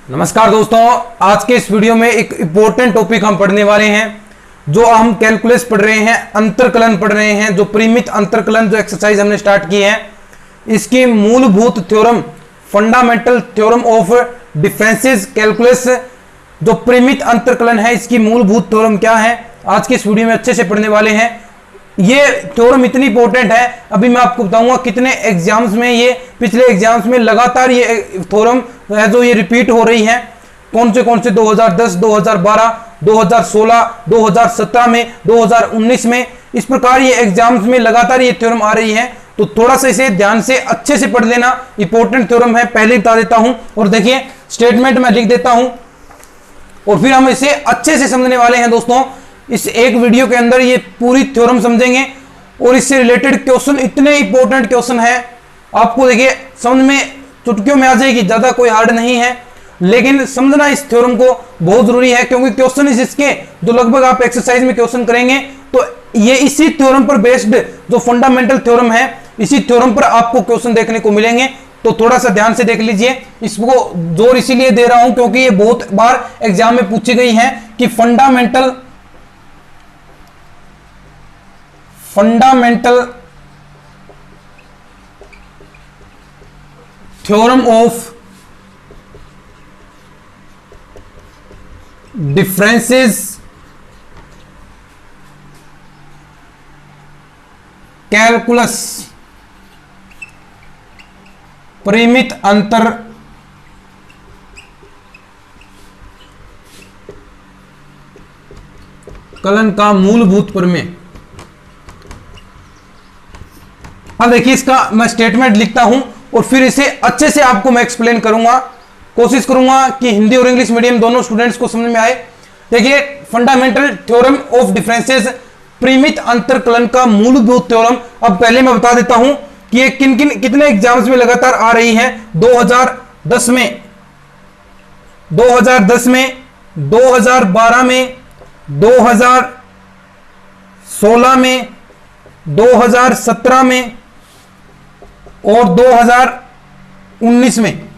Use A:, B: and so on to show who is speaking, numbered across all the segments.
A: नमस्कार दोस्तों, आज के इस वीडियो में एक इंपॉर्टेंट टॉपिक हम पढ़ने वाले हैं। जो हम कैलकुलस पढ़ रहे हैं, अंतरकलन पढ़ रहे हैं, जो परिमित अंतरकलन जो एक्सरसाइज हमने स्टार्ट की है, इसकी मूलभूत theorem, fundamental theorem of differences calculus, जो परिमित अंतरकलन है, इसकी मूलभूत थ्योरम क्या है, आज के इस वीडियो में अच्छे से पढ़ने वाले हैं। ये थ्योरम इतनी इंपॉर्टेंट है, अभी मैं आपको बताऊंगा कितने एग्जाम्स में, ये पिछले एग्जाम्स में लगातार ये थ्योरम है जो ये रिपीट हो रही है। कौन से 2010, 2012, 2016, 2017 में, 2019 में, इस प्रकार ये एग्जाम्स में लगातार ये थ्योरम आ रही है। तो थोड़ा सा इसे ध्यान से अच्छे से पढ़ लेना, इंपॉर्टेंट थ्योरम है, पहले बता देता हूं। और देखिए स्टेटमेंट मैं लिख देता हूं और फिर हम इसे अच्छे से समझने वाले हैं दोस्तों। इस एक वीडियो के अंदर ये पूरी थ्योरम समझेंगे और इससे रिलेटेड क्वेश्चन इतने इंपॉर्टेंट क्वेश्चन है, आपको देखिए समझ में चुटकियों में आ जाएगी, ज्यादा कोई हार्ड नहीं है, लेकिन समझना इस थ्योरम को बहुत जरूरी है, क्योंकि क्वेश्चन इसके जो लगभग आप एक्सरसाइज में क्वेश्चन करेंगे तो ये इसी थ्योरम पर बेस्ड जो फंडामेंटल थ्योरम है, इसी थ्योरम पर आपको क्वेश्चन देखने को मिलेंगे। तो थोड़ा सा ध्यान से देख लीजिए। इसको जोर इसीलिए दे रहा हूं क्योंकि ये बहुत बार एग्जाम में पूछी गई है कि fundamental theorem of differences calculus, परिमित अंतर कलन का मूलभूत प्रमेय। अब देखिए इसका मैं स्टेटमेंट लिखता हूं और फिर इसे अच्छे से आपको मैं एक्सप्लेन करूंगा, कोशिश करूंगा कि हिंदी और इंग्लिश मीडियम दोनों स्टूडेंट्स को समझ में आए। देखिए फंडामेंटल थ्योरम ऑफ डिफरेंसेस, परिमित अंतरकलन का मूलभूत थ्योरम। अब पहले मैं बता देता हूं कि ये कितने एग्जाम्स में लगातार आ रही है। 2010 में, 2012 में, 2016 में, 2017 में और 2019 में।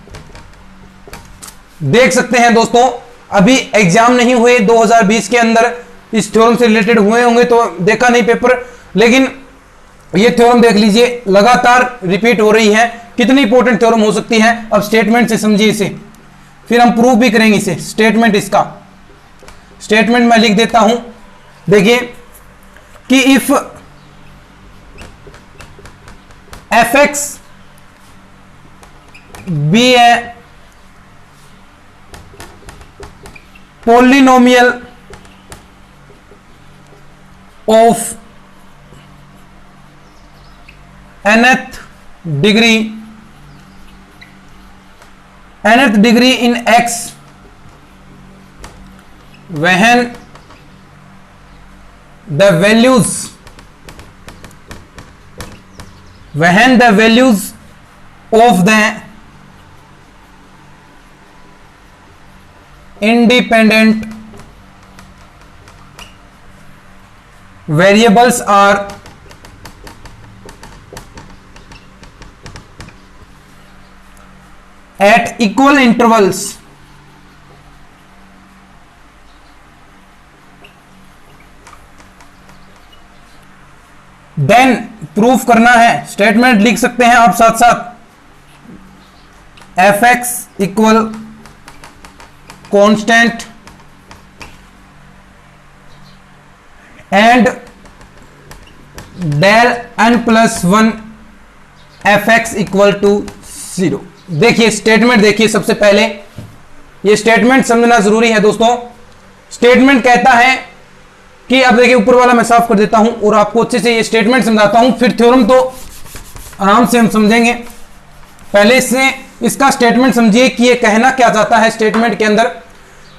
A: देख सकते हैं दोस्तों, अभी एग्जाम नहीं हुए 2020 के अंदर, इस थ्योरम से रिलेटेड हुए होंगे तो देखा नहीं पेपर, लेकिन ये थ्योरम देख लीजिए लगातार रिपीट हो रही है। कितनी इंपॉर्टेंट थ्योरम हो सकती है, अब स्टेटमेंट से समझिए इसे, फिर हम प्रूव भी करेंगे इसे। स्टेटमेंट, इसका स्टेटमेंट मैं लिख देता हूं। देखिए कि if fx be a polynomial of nth degree in x, when the values of the independent variables are at equal intervals, then proof करना है। स्टेटमेंट लिख सकते हैं आप साथ साथ, fx equal constant and del n+1 fx equal to 0। देखिए statement, देखिए सबसे पहले ये स्टेटमेंट समझना जरूरी है दोस्तों। स्टेटमेंट कहता है कि, अब देखिए ऊपर वाला मैं साफ कर देता हूं और आपको अच्छे से ये स्टेटमेंट समझाता हूं, फिर थ्योरम तो आराम से हम समझेंगे। पहले इसका स्टेटमेंट समझिए कि ये कहना क्या चाहता है। स्टेटमेंट के अंदर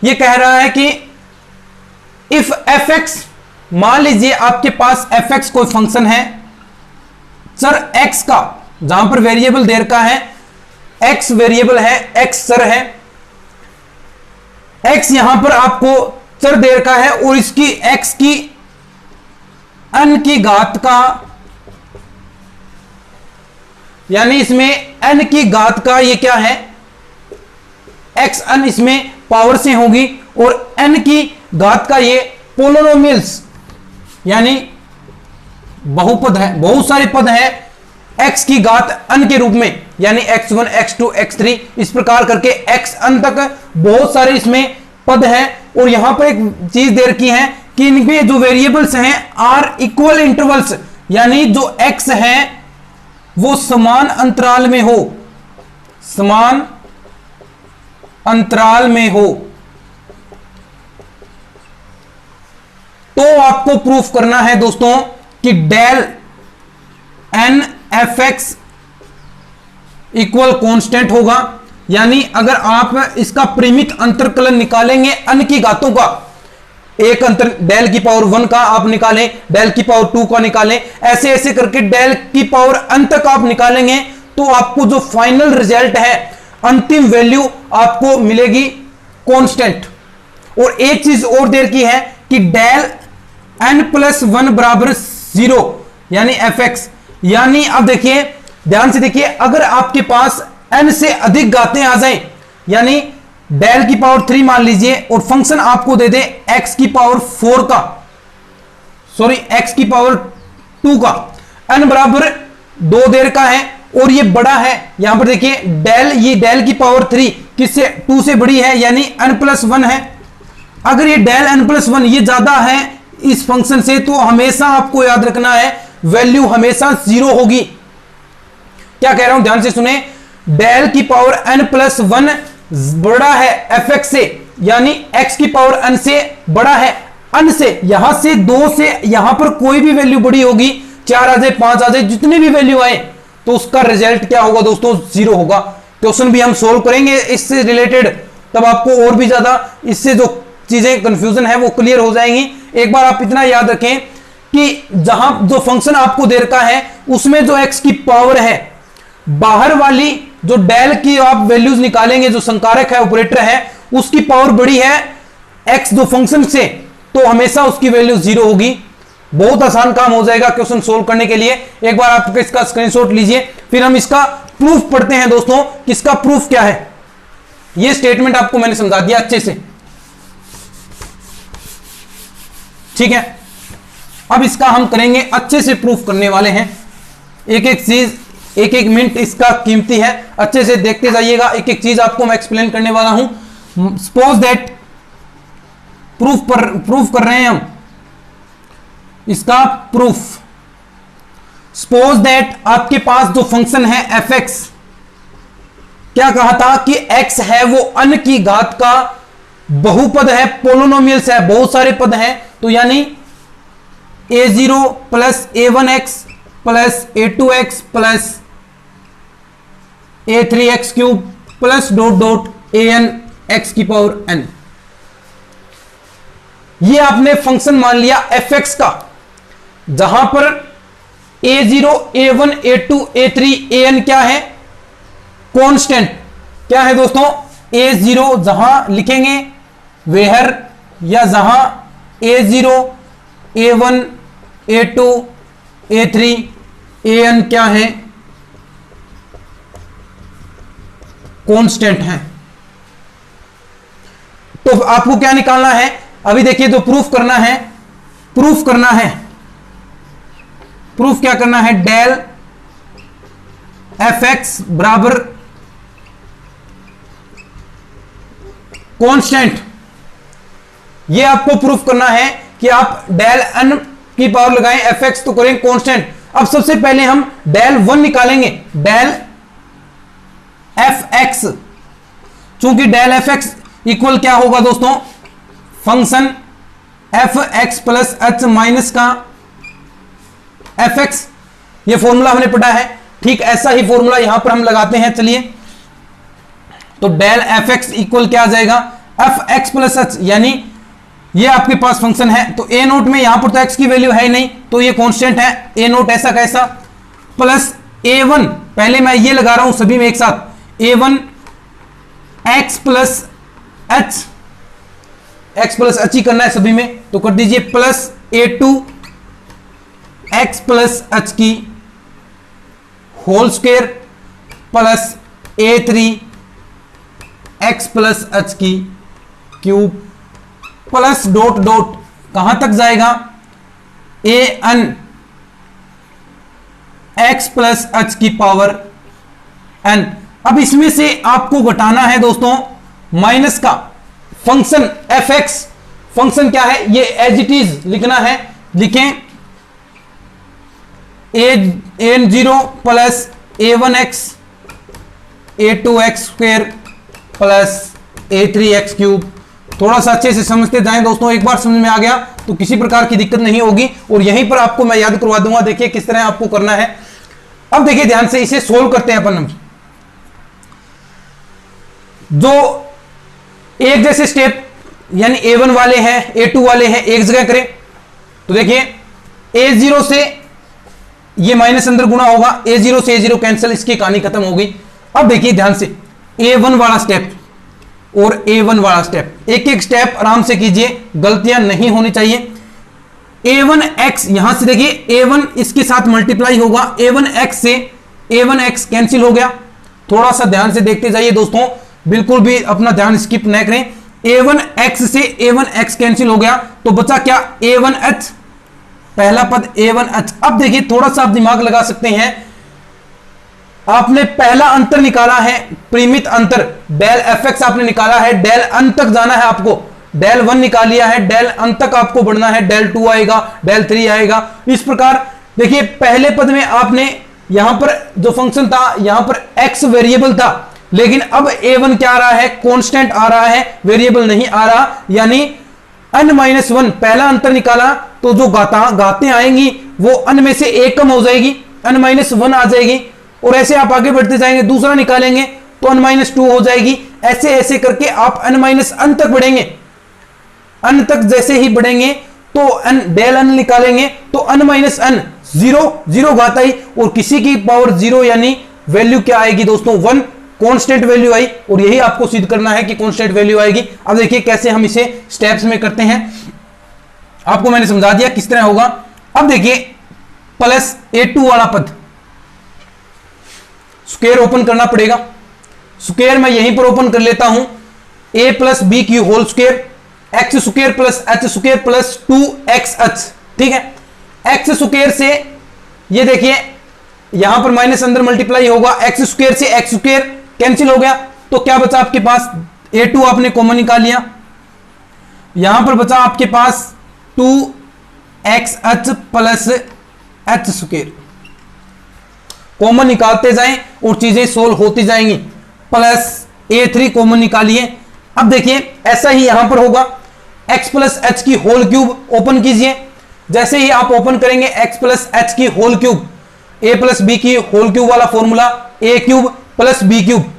A: ये कह रहा है कि इफ fx, मान लीजिए आपके पास fx कोई फंक्शन है, सर x का, जहां पर वेरिएबल दे रखा है, x वेरिएबल है, x सर है, x यहां पर आपको चर दे रखा है और इसकी x की n की घात का, यानी इसमें n की घात का ये क्या है, xn इसमें पावर से होगी, और n की घात का ये पोलिनोमियल्स यानी बहुपद है, बहुत सारे पद हैं x की घात n के रूप में, यानी x1 x2 x3 इस प्रकार करके xn तक बहुत सारे इसमें पद हैं। और यहां पर एक चीज दे रखी है कि इनमें जो वेरिएबल्स हैं आर इक्वल इंटरवल्स, यानी जो x है वो समान अंतराल में हो, समान अंतराल में हो। तो आपको प्रूफ करना है दोस्तों कि del n f x equal constant होगा, यानी अगर आप इसका परिमित अंतरकलन निकालेंगे n की घातों का, एक अंतर डेल की पावर 1 का आप निकालें, डेल की पावर 2 का निकालें, ऐसे ऐसे करके डेल की पावर n तक आप निकालेंगे, तो आपको जो फाइनल रिजल्ट है, अंतिम वैल्यू आपको मिलेगी कांस्टेंट। और एक चीज और देर की है कि डेल n+1 बराबर 0 यानी एफ एक्स, यानी अब देखिए ध्यान से देखिए, अगर आपके पास n से अधिक घातें आ जाएं, यानी डेल की पावर 3 मान लीजिए और फंक्शन आपको दे दे x की पावर 4 का, सॉरी x की पावर 2 का, n बराबर 2 देर का है और ये बड़ा है, यहां पर देखिए डेल, ये डेल की पावर 3 किससे 2 से बड़ी है, यानी n+1 है। अगर ये डेल n+1 ये ज्यादा है इस फंक्शन से, तो हमेशा आपको याद रखना है वैल्यू हमेशा 0 होगी। क्या कह रहा हूं ध्यान से सुने, डेल की पावर n+1 बड़ा है एफ एक्स से, यानी x की पावर n से बड़ा है n से, यहां से 2 से यहां पर कोई भी वैल्यू बड़ी होगी, 4 आ जाए 5 आ जाए, जितनी भी वैल्यू आए, तो उसका रिजल्ट क्या होगा दोस्तों 0 होगा। क्वेश्चन भी हम सोल्व करेंगे इससे रिलेटेड, तब आपको और भी ज्यादा इससे जो चीजें कंफ्यूजन है वो क्लियर हो जाएंगी। एक बार आप इतना याद रखें कि जहां जो फंक्शन आपको दे रखा है उसमें जो x की पावर है, बाहर वाली जो डेल की आप वैल्यूज निकालेंगे, जो संकारक है ऑपरेटर है, उसकी पावर बड़ी है x जो फंक्शन से, तो हमेशा उसकी वैल्यू 0 होगी। बहुत आसान काम हो जाएगा क्वेश्चन सोल्व करने के लिए। एक बार आप इसका स्क्रीनशॉट लीजिए, फिर हम इसका प्रूफ पढ़ते हैं दोस्तों कि इसका प्रूफ क्या है। यह स्टेटमेंट आपको मैंने समझा दिया अच्छे से, ठीक है। अब इसका हम करेंगे, अच्छे से प्रूफ करने वाले हैं, एक एक चीज, एक एक मिनट इसका कीमती है, अच्छे से देखते जाइएगा, एक एक चीज आपको मैं एक्सप्लेन करने वाला हूं। सपोज दैट प्रूफ कर रहे हैं हम इसका प्रूफ। सपोज दैट आपके पास जो फंक्शन है एफ एक्स, क्या कहा था कि x है वो n की घात का बहुपद है, पोलिनोमियल्स है, बहुत सारे पद हैं, तो यानी a0 plus a1x plus a2x plus a3x cube plus dot dot an x की पावर n। ये आपने फंक्शन मान लिया fx का, जहां पर a0 a1 a2 a3 an क्या है कांस्टेंट। क्या है दोस्तों a0 जहां लिखेंगे वेहर, या जहां a0 a1 a2 a3 an क्या है कांस्टेंट है। तो आपको क्या निकालना है, अभी देखिए तो प्रूफ करना है, प्रूफ क्या करना है, डेल एफ एक्स बराबर कांस्टेंट। ये आपको प्रूफ करना है कि आप डेल n की पावर लगाएं, एफ एक्स तो करें कांस्टेंट। अब सबसे पहले हम डेल 1 निकालेंगे, डेल एफ एक्स, चूंकि डेल एफ एक्स इक्वल क्या होगा दोस्तों, function F x plus H minus का एफ एक्स। ये फॉर्मूला हमने पढ़ा है, ठीक ऐसा ही फॉर्मूला यहां पर हम लगाते हैं। चलिए, तो डेल एफ एक्स इक्वल क्या आ जाएगा, एफ एक्स प्लस एच, यानी ये आपके पास फंक्शन है, तो ए नोट में यहां पर तो एक्स की वैल्यू है ही नहीं, तो ये कांस्टेंट है, ए नोट ऐसा कैसा, प्लस ए वन, पहले मैं ये लगा रहा हूं सभी में एक साथ, a one x plus h, x plus h ही करना है सभी में, तो कर दीजिए, plus a two x plus h की whole square plus a three x plus h की क्यूब प्लस डॉट डॉट कहां तक जाएगा, a n x plus h की पावर एन। अब इसमें से आपको घटाना है दोस्तों माइनस का फंक्शन एफ एक्स। फंक्शन क्या है, ये एज इट इज लिखना है, लिखें n zero plus a one x a two x square plus a three x cube. थोड़ा सा अच्छे से समझते जाएं दोस्तों, एक बार समझ में आ गया तो किसी प्रकार की दिक्कत नहीं होगी। और यहीं पर आपको मैं याद करवा दूंगा, देखिए किस तरह आपको करना है। अब देखिए ध्यान से, इसे सोल्व करते हैं अपन। जो एक जैसे स्टेप यानी A1 वाले हैं A2 वाले हैं एक जगह करें तो देखिए A0 से ये माइनस अंदर गुणा होगा, A0 से A0 कैंसिल, इसकी कहानी खत्म हो गई। अब देखिए ध्यान से, A1 वाला स्टेप और A1 वाला स्टेप, एक एक स्टेप आराम से कीजिए, गलतियां नहीं होनी चाहिए। A1x यहां से देखिए A1 इसके साथ मल्टीप्लाई होगा, A1x से A1x कैंसिल हो गया। थोड़ा सा ध्यान से देखते जाइए दोस्तों, बिल्कुल भी अपना ध्यान स्किप न करें। A1x से A1x कैंसिल हो गया तो बचा क्या, A1h, पहला पद A1h। अब देखिए थोड़ा सा आप दिमाग लगा सकते हैं, आपने पहला अंतर निकाला है, परिमित अंतर डेल fx आपने निकाला है, डेल अन तक जाना है आपको, डेल 1 निकाल लिया है, डेल अन तक आपको बढ़ना है, डेल 2 आएगा, डेल 3 आएगा। इस प्रकार देखिए पहले पद में आपने यहां पर जो फंक्शन था, यहां पर x वेरिएबल था, लेकिन अब A1 क्या आ रहा है, कांस्टेंट आ रहा है, वेरिएबल नहीं आ रहा, यानी n-1 पहला अंतर निकाला तो जो घातें आएंगी वो n में से एक कम हो जाएगी, n-1 आ जाएगी। और ऐसे आप आगे बढ़ते जाएंगे, दूसरा निकालेंगे तो n-2 हो जाएगी। ऐसे ऐसे करके आप n-n तक बढ़ेंगे, n तक जैसे ही बढ़ेंगे तो n डेल n निकालेंगे तो n-n 0 घात आई, और किसी की पावर 0 यानी वैल्यू क्या आएगी दोस्तों, 1 कांस्टेंट वैल्यू आई। और यही आपको सिद्ध करना है कि कांस्टेंट वैल्यू आएगी। अब देखिए कैसे हम इसे स्टेप्स में करते हैं, आपको मैंने समझा दिया किस तरह होगा। अब देखिए प्लस A2 वाला पद, स्क्वायर ओपन करना पड़ेगा, स्क्वायर मैं यहीं पर ओपन कर लेता हूं, a प्लस बी की whole square x square plus h square plus 2xh, ठीक है। एक्स स्क्वायर से ये देखिए यहां पर माइनस अंदर मल्टीप्लाई होगा, एक्स स्क्वायर से एक्स स्क्वायर कैंसिल हो गया तो क्या बचा आपके पास, A2 आपने कॉमन निकाल लिया, यहां पर बचा आपके पास 2xh plus h square. Common निकालते जाएं और चीजें सोल्व होती जाएंगी। प्लस A3 कॉमन निकालिए। अब देखिए ऐसा ही यहां पर होगा, x प्लस एच की होल क्यूब ओपन कीजिए। जैसे ही आप ओपन करेंगे x प्लस एच की whole cube, a plus b की होल क्यूब वाला formula, a cube plus b cube,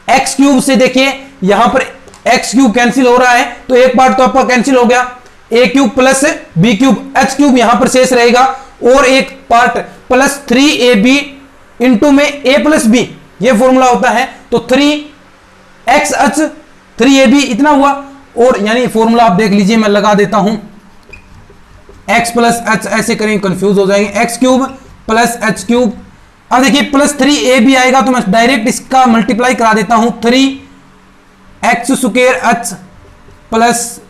A: x cube से देखिए यहां पर x क्यूब कैंसिल हो रहा है तो एक बार तो आपका कैंसिल हो गया, a cube plus b cube, h cube यहां पर शेष रहेगा, और एक पार्ट प्लस 3ab इंटू में a प्लस बी, ये फॉर्मूला होता है, तो 3xh 3ab इतना हुआ। और यानी फॉर्मूला आप देख लीजिए, मैं लगा देता हूं, x प्लस h, ऐसे करेंगे कंफ्यूज हो जाएंगे, x cube plus H cube. अब देखिए प्लस 3ab आएगा तो मैं डायरेक्ट इसका मल्टीप्लाई करा देता हूं, 3x square h plus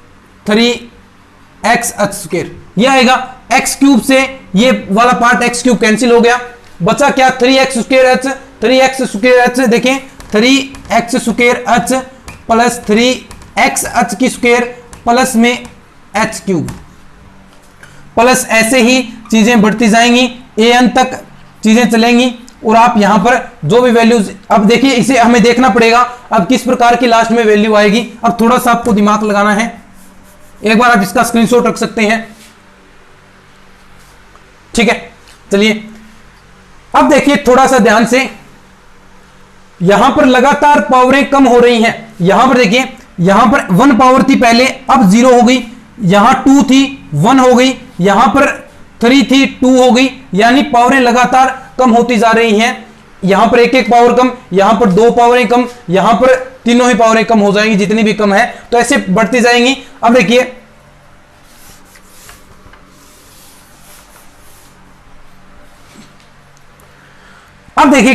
A: 3xh square, ये आएगा। x क्यूब से ये वाला पार्ट x क्यूब कैंसिल हो गया, बचा क्या, 3x square h, 3x square h देखें, 3x square h plus 3xh की स्क्वायर प्लस में h क्यूब, प्लस ऐसे ही चीजें बढ़ती जाएंगी, an तक चीजें चलेंगी। और आप यहां पर जो भी वैल्यूज, अब देखिए इसे हमें देखना पड़ेगा अब किस प्रकार की लास्ट में वैल्यू आएगी। अब थोड़ा सा आपको दिमाग लगाना है, एक बार आप इसका स्क्रीनशॉट रख सकते हैं, ठीक है। चलिए अब देखिए थोड़ा सा ध्यान से, यहां पर लगातार पावरें कम हो रही हैं। यहां पर देखिए, यहां पर 1 पावर थी पहले, अब 0 हो गई, यहां 2 थी 1 हो गई, यहां पर 3 थी 2 हो गई, यानी पावरें लगातार कम होती जा रही हैं। यहां पर एक पावर कम, यहां पर 2 पावरें कम, यहां पर तीनों ही पावरें कम हो जाएंगी, जितनी भी कम है, तो ऐसे बढ़ती जाएंगी। अब देखिए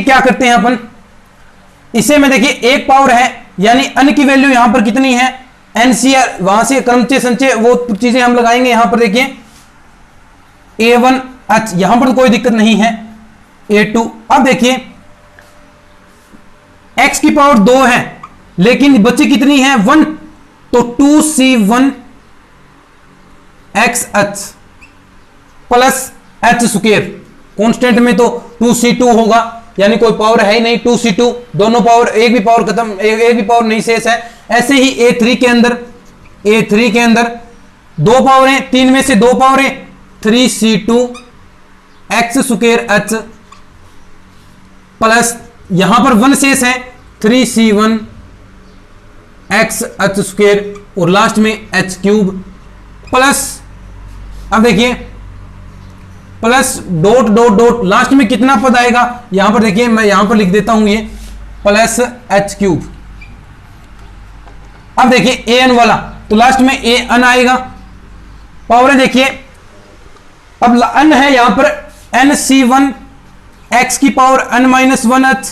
A: क्या करते हैं अपन, इसे में देखिए 1 पावर है, यानी अन की वैल्यू यहां पर कितनी है, एनसीआर, वहां से क्रमचय संचय वो चीजें हम लगाएंगे। यहां पर देखिए A1H, यहां पर कोई दिक्कत नहीं है, A2। अब देखिए x की पावर 2 है लेकिन बची कितनी है, 1, तो 2C1 XH plus H square, constant में तो 2C2 होगा, यानी कोई पावर है ही नहीं, 2C2, दोनों पावर, एक भी पावर खत्म, एक भी पावर नहीं शेष है। ऐसे ही A3 के अंदर 2 पावर है, 3 में से 2 पावर है, 3C2 X square H plus यहां पर 1 शेष है, 3C1 X H स्क्वायर, और लास्ट में H क्यूब प्लस, अब देखिए plus dot dot dot, last में कितना पद आएगा, यहां पर देखिए मैं यहां पर लिख देता हूं, ये प्लस H क्यूब। अब देखिए an वाला, तो लास्ट में an आएगा, पावर देखिए, अब n है यहां पर nC1 x की power n-1h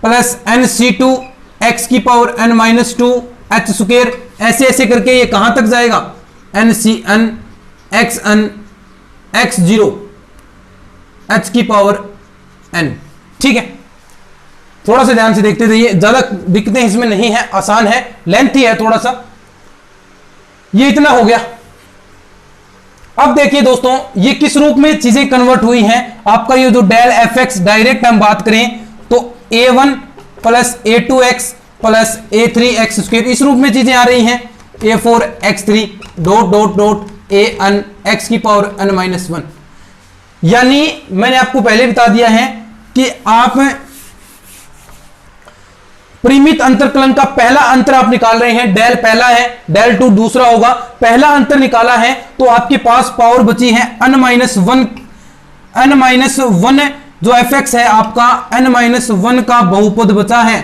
A: plus nC2 x की पावर n-2 h स्क्वायर, ऐसे ऐसे करके ये कहां तक जाएगा, nCn xn x0 h की पावर n। ठीक है, थोड़ा सा ध्यान से देखते रहिए, ज्यादा दिक्कतें इसमें नहीं है, आसान है, लेंथी है थोड़ा सा। ये इतना हो गया। अब देखिए दोस्तों, ये किस रूप में चीजें कन्वर्ट हुई हैं। आपका ये जो डेल fx डायरेक्ट हम बात करें तो a1 plus a2x plus a3x square, इस रूप में चीजें आ रही हैं, a4x3 dot dot dot an x की पावर n-1। यानी मैंने आपको पहले बता दिया है कि आप परिमित अंतरकलन का पहला अंतर आप निकाल रहे हैं, डेल पहला है, डेल 2 दूसरा होगा, पहला अंतर निकाला है तो आपके पास पावर बची है n-1, जो fx है आपका n-1 का बहुपद बचा है।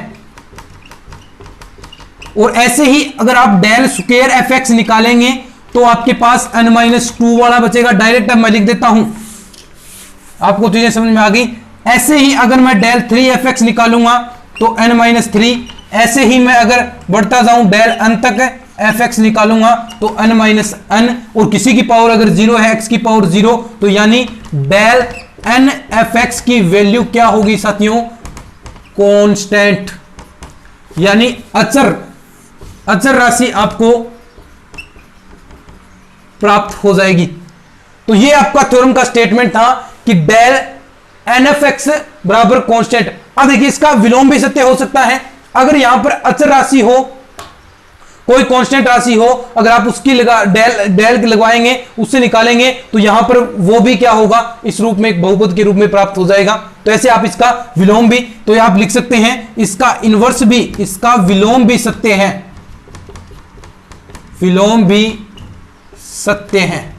A: और ऐसे ही अगर आप डेल स्क्वायर fx निकालेंगे तो आपके पास n-2 वाला बचेगा। डायरेक्ट अब मैं लिख देता हूं, आपको चीजें समझ में आ गई। ऐसे ही अगर मैं डेल 3fx निकालूंगा तो n-3, ऐसे ही मैं अगर बढ़ता जाऊं डेल n तक fx निकालूंगा तो n-n, और किसी की पावर अगर 0 है, x की पावर 0, तो यानी डेल n fx की वैल्यू क्या होगी साथियों, कांस्टेंट, यानी अचर राशि आपको प्राप्त हो जाएगी। तो ये आपका थ्योरम का स्टेटमेंट था कि डेल nfx बराबर कांस्टेंट। अब देखिए इसका विलोम भी सत्य हो सकता है, अगर यहां पर अचर राशि हो, कोई कांस्टेंट राशि हो, अगर आप उसकी डेल लगवाएंगे, उससे निकालेंगे तो यहां पर वो भी क्या होगा, इस रूप में एक बहुपद के रूप में प्राप्त हो जाएगा। तो ऐसे आप इसका विलोम भी, तो आप लिख सकते हैं इसका इनवर्स भी, इसका विलोम भी सत्य है, विलोम भी सत्य है,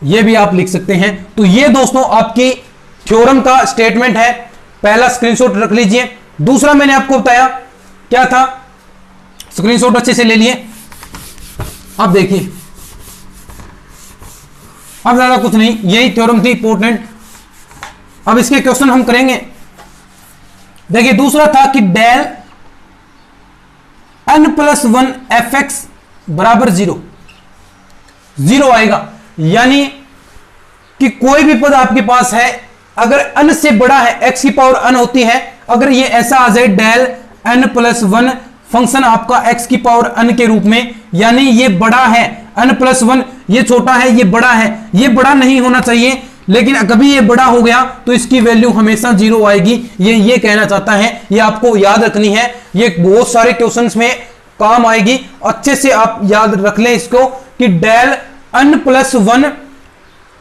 A: ये भी आप लिख सकते हैं। तो ये दोस्तों आपकी थ्योरम का स्टेटमेंट है, पहला स्क्रीनशॉट रख लीजिए। दूसरा मैंने आपको बताया क्या था, स्क्रीनशॉट अच्छे से ले लिए। अब देखिए, अब ज्यादा कुछ नहीं, यही थ्योरम थी इंपॉर्टेंट। अब इसके क्वेश्चन हम करेंगे। देखिए दूसरा था कि डेल n+1 fx बराबर 0 आएगा, यानी कि कोई भी पद आपके पास है अगर n से बड़ा है, x की पावर n होती है, अगर ये ऐसा आ जाए डेल n+1 फंक्शन आपका x की पावर n के रूप में, यानी ये बड़ा है n+1, ये छोटा है, ये बड़ा है, ये बड़ा नहीं होना चाहिए, लेकिन कभी ये बड़ा हो गया तो इसकी वैल्यू हमेशा 0 आएगी। ये कहना चाहता है, ये आपको याद रखनी है, ये बहुत सारे क्वेश्चंस में काम आएगी। अच्छे से आप याद रख लें इसको कि डेल n+1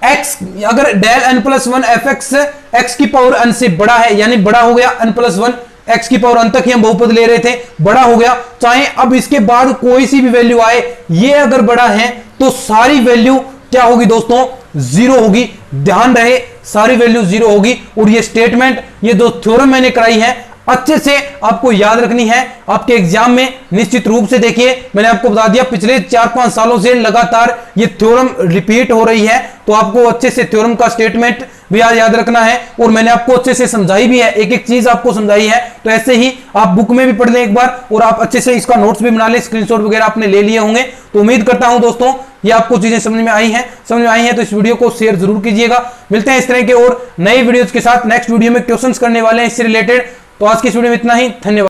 A: x, अगर डेल n+1 fx x की पावर n से बड़ा है, यानी बड़ा हो गया n+1 x की पावर n तक ही हम बहुपद ले रहे थे, बड़ा हो गया, चाहे अब इसके बाद कोई सी भी वैल्यू आए, ये अगर बड़ा है तो सारी वैल्यू क्या होगी दोस्तों, 0 होगी। ध्यान रहे, सारी वैल्यू 0 होगी। और ये स्टेटमेंट, ये जो थ्योरम मैंने कराई है, अच्छे से आपको याद रखनी है, आपके एग्जाम में निश्चित रूप से। देखिए मैंने आपको बता दिया, पिछले 4-5 सालों से लगातार ये थ्योरम रिपीट हो रही है, तो आपको अच्छे से थ्योरम का स्टेटमेंट भी आज याद रखना है, और मैंने आपको अच्छे से समझाई भी है, एक एक चीज आपको समझाई है। तो ऐसे ही आप बुक में भी पढ़ लें एक बार, और आप अच्छे से इसका नोट्स भी बना लें, स्क्रीनशॉट वगैरह आपने ले लिए होंगे। तो उम्मीद करता हूं दोस्तों ये आपको चीजें समझ में आई हैं। तो इस वीडियो को शेयर जरूर कीजिएगा। मिलते हैं इस तरह के और नए वीडियोज के साथ। नेक्स्ट वीडियो में क्वेश्चंस करने वाले हैं इससे रिलेटेड। तो आज की इस वीडियो में इतना ही, धन्यवाद।